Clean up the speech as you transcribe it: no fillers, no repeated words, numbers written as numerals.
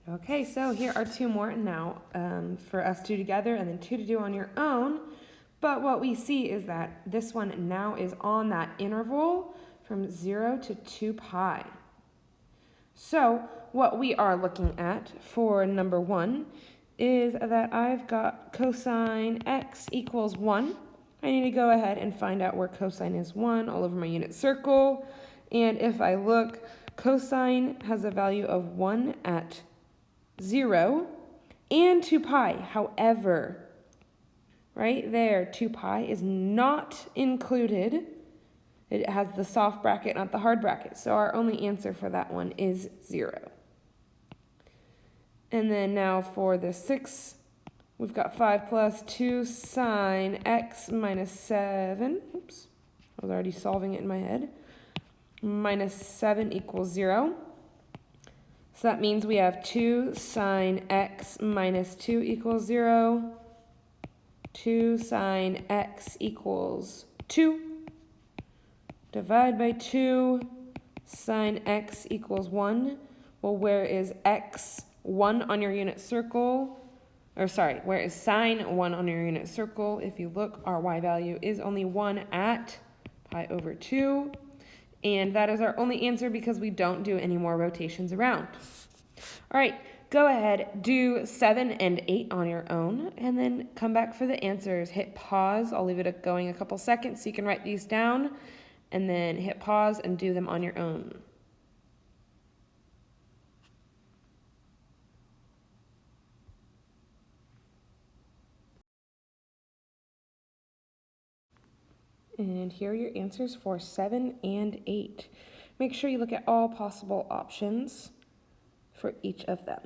Okay, so here are two more now for us to do together and then two to do on your own. But what we see is that this one now is on that interval from 0 to 2 pi. So what we are looking at for number 1 is that I've got cosine x equals 1. I need to go ahead and find out where cosine is 1 all over my unit circle. And if I look, cosine has a value of 1 at 0 and 2 pi. However, right there, 2 pi is not included. It has the soft bracket, not the hard bracket. So our only answer for that one is 0. And then now for the 6, we've got 5 plus 2 sine x minus 7. Oops, I was already solving it in my head. Minus 7 equals 0. So that means we have 2 sine x minus 2 equals 0. 2 sine x equals 2. Divide by 2. Sine x equals 1. Well, where is x? 1 on your unit circle. Or sorry, where is sine 1 on your unit circle? If you look, our y value is only 1 at pi over 2. And that is our only answer because we don't do any more rotations around. All right, go ahead, do 7 and 8 on your own, and then come back for the answers. Hit pause. I'll leave it going a couple seconds so you can write these down, and then hit pause and do them on your own. And here are your answers for 7 and 8. Make sure you look at all possible options for each of them.